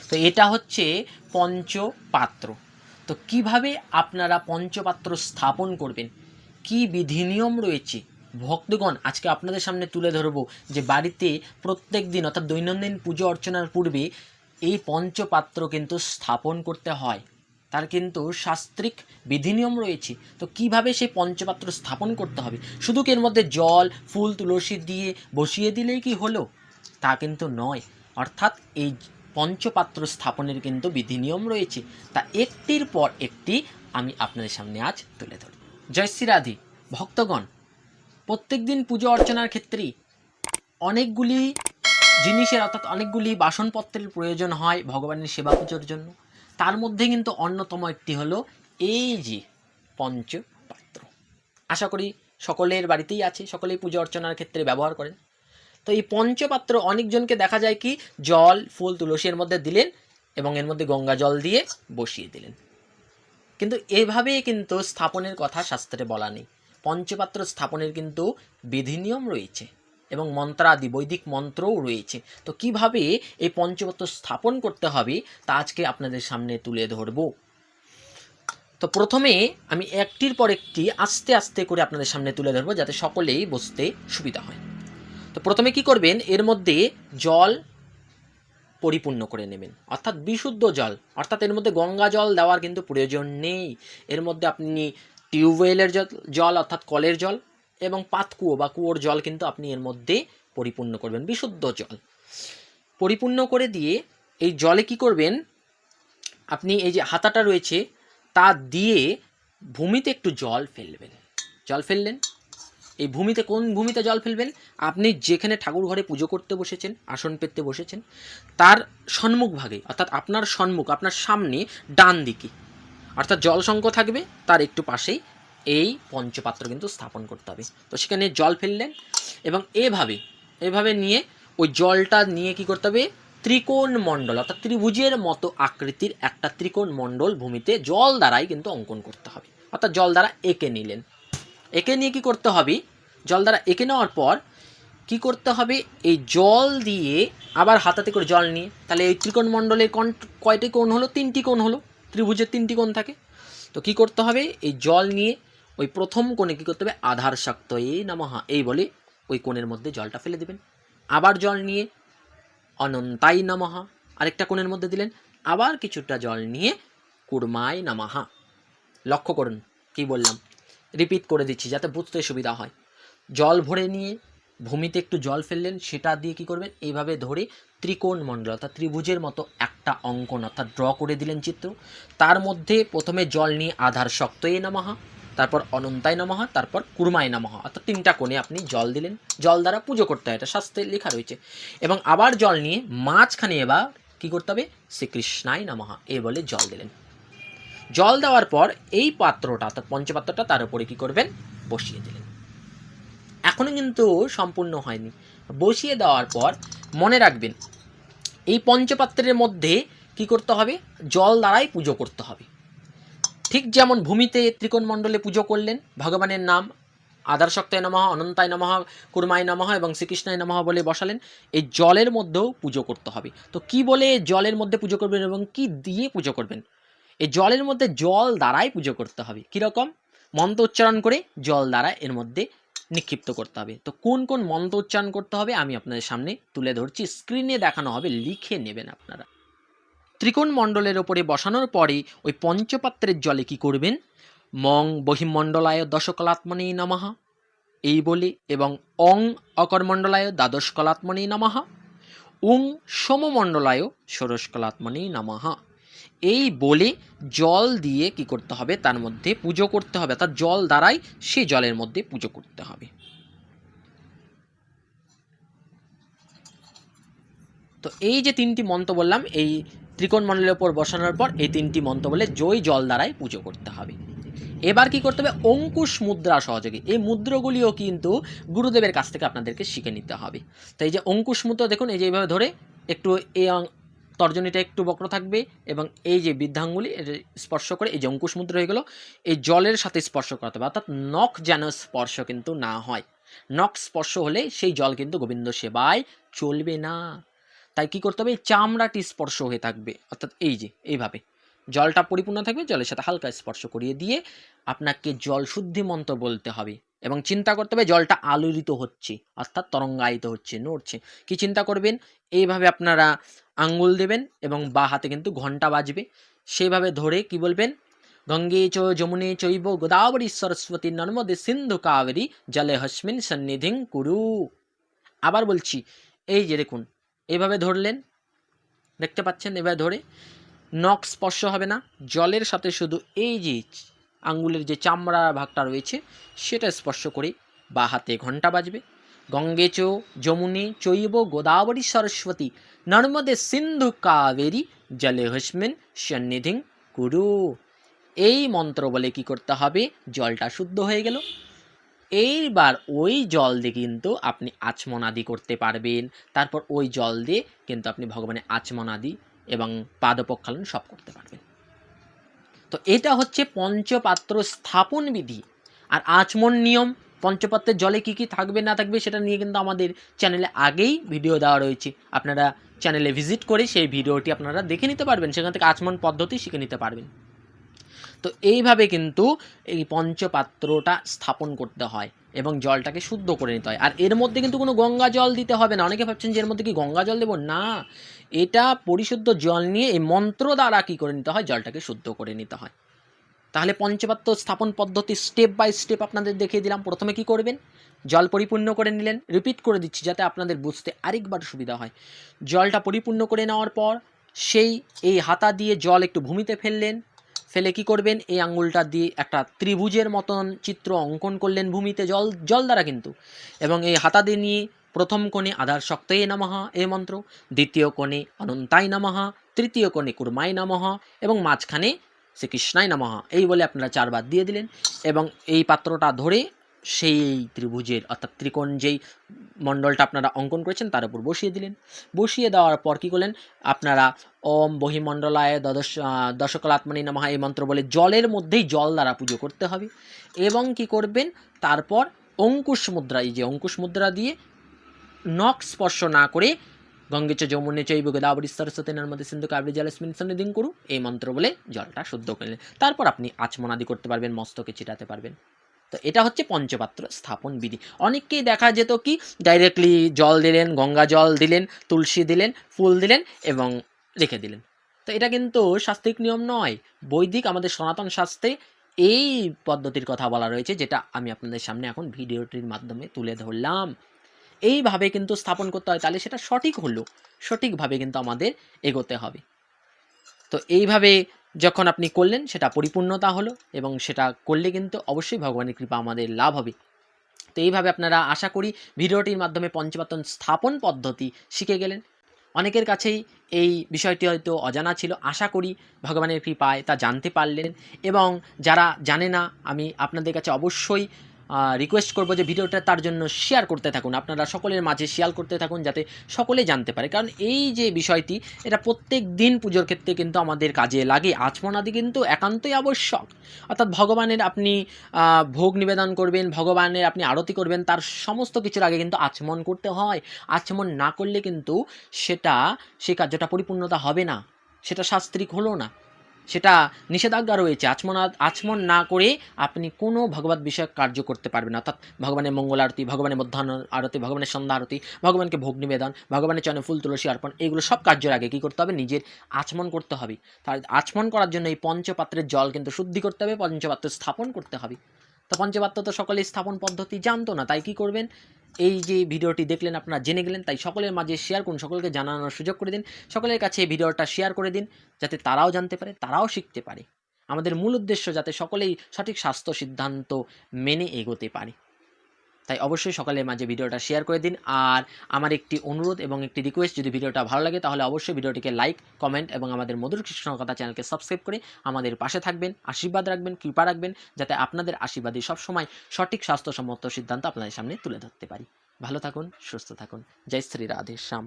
তো এটা হচ্ছে পঞ্চপাত্র। তো কিভাবে আপনারা পঞ্চপাত্র স্থাপন করবেন, কি বিধি নিয়ম রয়েছে ভক্তগণ আজকে আপনাদের সামনে তুলে ধরবো, যে বাড়িতে প্রত্যেক দিন অর্থাৎ দৈনন্দিন পুজো অর্চনার পূর্বে এই পঞ্চপাত্র কিন্তু স্থাপন করতে হয়, তার কিন্তু শাস্ত্রিক বিধিনিয়ম রয়েছে। তো কিভাবে সেই পঞ্চপাত্র স্থাপন করতে হবে, শুধু কি এর মধ্যে জল ফুল তুলসী দিয়ে বসিয়ে দিলেই কি হলো, তা কিন্তু নয়। অর্থাৎ এই পঞ্চপাত্র স্থাপনের কিন্তু বিধিনিয়ম রয়েছে, তা একটির পর একটি আমি আপনাদের সামনে আজ তুলে ধরি। জয় শ্রী রাধে ভক্তগণ, প্রত্যেক দিন পুজো অর্চনার ক্ষেত্রে অনেকগুলি জিনিসের অর্থাৎ অনেকগুলি বাসনপত্রের প্রয়োজন হয় ভগবানের সেবা পুজোর জন্য। তার মধ্যে কিন্তু অন্যতম একটি হলো এই যে পঞ্চপাত্র। আশা করি সকলের বাড়িতেই আছে, সকলেই পুজো অর্চনার ক্ষেত্রে ব্যবহার করেন। তো এই পঞ্চপাত্র অনেকজনকে দেখা যায় কি জল ফুল তুলসী এর মধ্যে দিলেন এবং এর মধ্যে গঙ্গা জল দিয়ে বসিয়ে দিলেন, কিন্তু এভাবেই কিন্তু স্থাপনের কথা শাস্ত্রে বলা নেই। পঞ্চপাত্র স্থাপনের কিন্তু বিধিনিয়ম রয়েছে এবং মন্ত্রাদি বৈদিক মন্ত্রও রয়েছে। তো কিভাবে এই পঞ্চপাত্র স্থাপন করতে হবে তা আজকে আপনাদের সামনে তুলে ধরব। তো প্রথমে আমি একটির পর একটি আস্তে আস্তে করে আপনাদের সামনে তুলে ধরবো, যাতে সকলেই বুঝতে সুবিধা হয়। তো প্রথমে কি করবেন, এর মধ্যে জল পরিপূর্ণ করে নেবেন, অর্থাৎ বিশুদ্ধ জল, অর্থাৎ এর মধ্যে গঙ্গা জল দেওয়ার কিন্তু প্রয়োজন নেই। এর মধ্যে আপনি টিউবওয়েলের জল অর্থাৎ কলের জল এবং পাতকুয়ো বা কুয়োর জল কিন্তু আপনি এর মধ্যে পরিপূর্ণ করবেন, বিশুদ্ধ জল পরিপূর্ণ করে দিয়ে এই জলে কি করবেন, আপনি এই যে হাতাটা রয়েছে তা দিয়ে ভূমিতে একটু জল ফেলবেন। জল ফেললেন, এই ভূমিতে, কোন ভূমিতে জল ফেলবেন, আপনি যেখানে ঠাকুর ঘরে পুজো করতে বসেছেন, আসন পেতে বসেছেন, তার সম্মুখ ভাগে অর্থাৎ আপনার সম্মুখ, আপনার সামনে ডান দিকে, অর্থাৎ জলসংখ থাকবে তার একটু পাশেই এই পঞ্চপাত্র কিন্তু স্থাপন করতে হবে। তো সেখানে জল ফেললেন এবং এভাবে নিয়ে ওই জলটা নিয়ে কি করতে হবে, ত্রিকোণ মণ্ডল অর্থাৎ ত্রিভুজের মতো আকৃতির একটা ত্রিকোণ মণ্ডল ভূমিতে জল দ্বারাই কিন্তু অঙ্কন করতে হবে, অর্থাৎ জল দ্বারা এঁকে নিলেন। এঁকে নিয়ে কি করতে হবে, জল দ্বারা এঁকে নেওয়ার পর কি করতে হবে, এই জল দিয়ে আবার হাতাতে করে জল নিয়ে, তাহলে এই ত্রিকোণ মণ্ডলের কয়টি কোণ হলো, 3টি কোণ হলো, ত্রিভুজের 3টি কোণ থাকে। তো কি করতে হবে, এই জল নিয়ে ওই প্রথম কোণে কি করতে হবে, আধার শক্তয়ে নমঃ এই বলে ওই কোণের মধ্যে জলটা ফেলে দেবেন। আবার জল নিয়ে অনন্তাই নমঃ আরেকটা কোণের মধ্যে দিলেন। আবার কিছুটা জল নিয়ে কুর্মায় নমঃ। লক্ষ্য করুন কি বললাম, রিপিট করে দিচ্ছি যাতে বুঝতে সুবিধা হয়। জল ভরে নিয়ে ভূমিতে একটু জল ফেললেন, সেটা দিয়ে কি করবেন, এইভাবে ধরে ত্রিকোণ মণ্ডল অর্থাৎ ত্রিভুজের মতো একটা অঙ্কন অর্থাৎ ড্র করে দিলেন চিত্র। তার মধ্যে প্রথমে জল নিয়ে আধার শক্তয়ে নমঃ, তারপর অনন্তায় নমঃ, তারপর কুর্মায় নমঃ, অর্থাৎ 3টা কোণে আপনি জল দিলেন। জল দ্বারা পুজো করতে হয়, এটা শাস্ত্রে লেখা রয়েছে। এবং আবার জল নিয়ে মাঝখানে এবার কী করতে হবে, শ্রীকৃষ্ণায় নমঃ এ বলে জল দিলেন। জল দেওয়ার পর এই পাত্রটা অর্থাৎ পঞ্চপাত্রটা তার উপরে কী করবেন, বসিয়ে দিলেন। এখনও কিন্তু সম্পূর্ণ হয়নি। বসিয়ে দেওয়ার পর মনে রাখবেন এই পঞ্চপাত্রের মধ্যে কি করতে হবে, জল দ্বারাই পুজো করতে হবে। ঠিক যেমন ভূমিতে ত্রিকোণ মণ্ডলে পুজো করলেন, ভগবানের নাম আধার শক্তায় নমঃ, অনন্তায় নমঃ, কুর্মায় নমঃ এবং শ্রীকৃষ্ণায় নমঃ বলে বসালেন, এই জলের মধ্যেও পুজো করতে হবে। তো কি বলে জলের মধ্যে পুজো করবেন এবং কি দিয়ে পুজো করবেন, এই জলের মধ্যে জল দ্বারাই পুজো করতে হবে। কীরকম, মন্ত্র উচ্চারণ করে জল দ্বারা এর মধ্যে নিক্ষিপ্ত করতে হবে। তো কোন কোন মন্ত্র উচ্চারণ করতে হবে আমি আপনাদের সামনে তুলে ধরছি, স্ক্রিনে দেখানো হবে, লিখে নেবেন আপনারা। ত্রিকোণ মণ্ডলের ওপরে বসানোর পরে ওই পঞ্চপাত্রের জলে কি করবেন, মং বহিমণ্ডলায় দশকলাত্মনে নমঃ এই বলে এবং অং অকরমণ্ডলায় দ্বাদশকলাত্মনে নমঃ, উং সমমণ্ডলায় ষোড়শকলাত্মনে নমঃ এই বলে জল দিয়ে কি করতে হবে, তার মধ্যে পুজো করতে হবে, অর্থাৎ জল দ্বারাই সে জলের মধ্যে পুজো করতে হবে। তো এই যে 3টি মন্ত্র বললাম, এই ত্রিকোণ মণ্ডলের উপর বসানোর পর এই 3টি মন্ত্র বলে জল দ্বারাই পুজো করতে হবে। এবার কি করতে হবে, অঙ্কুশ মুদ্রা সহযোগে এই মুদ্রাগুলিও কিন্তু গুরুদেবের কাছ থেকে আপনাদেরকে শিখে নিতে হবে। তো এই যে অঙ্কুশ মুদ্রা দেখুন, এই যে এইভাবে ধরে একটু এই তর্জনীটা একটু বক্র থাকবে এবং এই যে বৃদ্ধাঙ্গুলি স্পর্শ করে এই যে অঙ্কুশ মুদ্রা হয়ে গেল, এই জলের সাথে স্পর্শ করতে হবে, অর্থাৎ নখ যেন স্পর্শ কিন্তু না হয়। নখ স্পর্শ হলে সেই জল কিন্তু গোবিন্দ সেবায় চলবে না। তাই কি করতে হবে, এই চামড়াটি স্পর্শ হয়ে থাকবে, অর্থাৎ এই যে এইভাবে জলটা পরিপূর্ণ থাকবে, জলের সাথে হালকা স্পর্শ করিয়ে দিয়ে আপনাকে জল শুদ্ধি মন্ত্র বলতে হবে এবং চিন্তা করতে হবে জলটা আলোড়িত হচ্ছে, অর্থাৎ তরঙ্গায়িত হচ্ছে, নড়ছে। কি চিন্তা করবেন, এইভাবে আপনারা আঙ্গুল দেবেন এবং বা হাতে কিন্তু ঘন্টা বাজবে, সেইভাবে ধরে কি বলবেন, গঙ্গে চ যমুনে চৈব গোদাবরী সরস্বতী নর্মদে সিন্ধু কাবেরী জলে হস্মিন সন্নিধিং কুরু। আবার বলছি, এই যে দেখুন এইভাবে ধরলেন, দেখতে পাচ্ছেন, এভাবে ধরে নখ স্পর্শ হবে না, জলের সাথে শুধু এই যে আঙ্গুলের যে চামড়া ভাগটা রয়েছে সেটা স্পর্শ করে বা হাতে ঘন্টা বাজবে। গঙ্গে চ যমুনে চৈব গোদাবরী সরস্বতী নর্মদে সিন্ধু কাবেরী জলে হস্মিন সন্নিধিং কুরু। এই মন্ত্র বলে কি করতে হবে, জলটা শুদ্ধ হয়ে গেল। এইবার ওই জল দিয়ে কিন্তু আপনি আচমনাদি করতে পারবেন, তারপর ওই জল দিয়ে কিন্তু আপনি ভগবানের আচমনাদি এবং পাদপ্রক্ষালন সব করতে পারবেন। তো এটা হচ্ছে পঞ্চপাত্র স্থাপন বিধি। আর আচমন নিয়ম, পঞ্চপাত্রের জলে কি কি থাকবে না থাকবে সেটা নিয়ে কিন্তু আমাদের চ্যানেলে আগেই ভিডিও দেওয়া রয়েছে, আপনারা চ্যানেলে ভিজিট করে সেই ভিডিওটি আপনারা দেখে নিতে পারবেন, সেখান থেকে আচমন পদ্ধতি শিখে নিতে পারবেন। তো এইভাবে কিন্তু এই পঞ্চপাত্রটা স্থাপন করতে হয় এবং জলটাকে শুদ্ধ করে নিতে হয়। আর এর মধ্যে কিন্তু কোনো গঙ্গা জল দিতে হবে না। অনেকে ভাবছেন যে এর মধ্যে কি গঙ্গা জল দেবো, না, এটা পরিশুদ্ধ জল নিয়ে এই মন্ত্র দ্বারা কী করে নিতে হয়, জলটাকে শুদ্ধ করে নিতে হয়। তাহলে পঞ্চপাত্র স্থাপন পদ্ধতি স্টেপ বাই স্টেপ আপনাদের দেখিয়ে দিলাম। প্রথমে কি করবেন, জল পরিপূর্ণ করে নিলেন, রিপিট করে দিচ্ছি যাতে আপনাদের বুঝতে আরেকবার সুবিধা হয়। জলটা পরিপূর্ণ করে নেওয়ার পর সেই এই হাতা দিয়ে জল একটু ভূমিতে ফেললেন, ফেলে কি করবেন, এই আঙ্গুলটা দিয়ে একটা ত্রিভুজের মতন চিত্র অঙ্কন করলেন ভূমিতে জল দ্বারা কিন্তু, এবং এই হাতা দিয়ে নিয়ে প্রথম কোণে আধার শক্তয়ে নমঃ এই মন্ত্র, দ্বিতীয় কোণে অনন্তায় নমঃ, তৃতীয় কোণে কুর্মায় নমঃ এবং মাঝখানে শ্রীকৃষ্ণায় নমঃ এই বলে আপনারা 4 বার দিয়ে দিলেন। এবং এই পাত্রটা ধরে সেই ত্রিভুজের অর্থাৎ ত্রিকোণ যেই মণ্ডলটা আপনারা অঙ্কন করেছেন তার উপর বসিয়ে দিলেন। বসিয়ে দেওয়ার পর কী করলেন, আপনারা ওম বহিমণ্ডলায় দশকলাত্মনি নমঃ এই মন্ত্র বলে জলের মধ্যেই জল দ্বারা পুজো করতে হবে। এবং কি করবেন, তারপর অঙ্কুশ মুদ্রা, এই যে অঙ্কুশ মুদ্রা দিয়ে নখ স্পর্শ না করে গঙ্গে চ যমুনে চৈব গোদাবরী সরস্বতী নর্মদে সিন্ধু কাবেরী জলেস্মিন সন্নিধিং কুরু এই মন্ত্র বলে জলটা শুদ্ধ করলেন। তারপর আপনি আচমনাদি করতে পারবেন, মস্তকে ছিটাতে পারবেন। তো এটা হচ্ছে পঞ্চপাত্র স্থাপন বিধি। অনেককেই দেখা যেত কি ডাইরেক্টলি জল দিলেন, গঙ্গা জল দিলেন, তুলসী দিলেন, ফুল দিলেন এবং রেখে দিলেন। তো এটা কিন্তু শাস্ত্রিক নিয়ম নয়। বৈদিক আমাদের সনাতন শাস্ত্রে এই পদ্ধতির কথা বলা রয়েছে, যেটা আমি আপনাদের সামনে এখন ভিডিওটির মাধ্যমে তুলে ধরলাম। এইভাবে কিন্তু স্থাপন করতে হয়, তাহলে সেটা সঠিক হলো, সঠিকভাবে কিন্তু আমাদের এগোতে হবে। তো এইভাবে যখন আপনি করলেন সেটা পরিপূর্ণতা হলো এবং সেটা করলে কিন্তু অবশ্যই ভগবানের কৃপা আমাদের লাভ হবে। তো এইভাবে আপনারা আশা করি ভিডিওটির মাধ্যমে পঞ্চপাত্র স্থাপন পদ্ধতি শিখে গেলেন। অনেকের কাছেই এই বিষয়টি হয়তো অজানা ছিল, আশা করি ভগবানের কৃপায় তা জানতে পারলেন। এবং যারা জানে না, আমি আপনাদের কাছে অবশ্যই রিকোয়েস্ট করব যে ভিডিওটা তার জন্য শেয়ার করতে থাকুন, আপনারা সকলের মাঝে শেয়ার করতে থাকুন যাতে সকলে জানতে পারে। কারণ এই যে বিষয়টি এটা প্রত্যেক দিন পুজোর ক্ষেত্রে কিন্তু আমাদের কাজে লাগে। আচমনাদি কিন্তু একান্তই আবশ্যক, অর্থাৎ ভগবানের আপনি ভোগ নিবেদন করবেন, ভগবানের আপনি আরতি করবেন, তার সমস্ত কিছুর আগে কিন্তু আচমন করতে হয়। আচমন না করলে কিন্তু সেই কার্যটা পরিপূর্ণতা হবে না, সেটা শাস্ত্রিক হলো না, সেটা নিষেধাজ্ঞা রয়েছে। আচমন না করে আপনি কোনো ভগবত বিষয়ক কার্য করতে পারবেন না। অর্থাৎ ভগবানের মঙ্গল আরতি, ভগবানের মধ্যাহ্ন আরতি, ভগবানের সন্ধ্যা আরতি, ভগবানকে ভোগ নিবেদন, ভগবানের চরণে ফুল তুলসী অর্পণ, এইগুলো সব কার্যের আগে কী করতে হবে, নিজের আচমন করতে হবে। তার আচমন করার জন্য এই পঞ্চপাত্রের জল কিন্তু শুদ্ধি করতে হবে, পঞ্চপাত্র স্থাপন করতে হবে। তো পঞ্চপাত্র তো সকলেই স্থাপন পদ্ধতি জানতো না, তাই কী করবেন, এই যে ভিডিওটি দেখলেন আপনারা জেনে গেলেন, তাই সকলের মাঝে শেয়ার করুন, সকলকে জানানোর সুযোগ করে দিন, সকলের কাছে এই ভিডিওটা শেয়ার করে দিন যাতে তারাও জানতে পারে, তারাও শিখতে পারে। আমাদের মূল উদ্দেশ্য যাতে সকলেই সঠিক স্বাস্থ্য সিদ্ধান্ত মেনে এগোতে পারে। তাই অবশ্যই সকলের মাঝে ভিডিওটা শেয়ার করে দিন। আর আমার একটি অনুরোধ এবং একটি রিকোয়েস্ট, যদি ভিডিওটা ভালো লাগে তাহলে অবশ্যই ভিডিওটিকে লাইক, কমেন্ট এবং আমাদের মধুর কৃষ্ণ কথা চ্যানেলকে সাবস্ক্রাইব করে আমাদের পাশে থাকবেন, আশীর্বাদ রাখবেন, কৃপা রাখবেন, যাতে আপনাদের আশীর্বাদে সবসময় সঠিক স্বাস্থ্যসম্মত সিদ্ধান্ত আপনাদের সামনে তুলে ধরতে পারি। ভালো থাকুন, সুস্থ থাকুন। জয় শ্রী রাধে শ্যাম।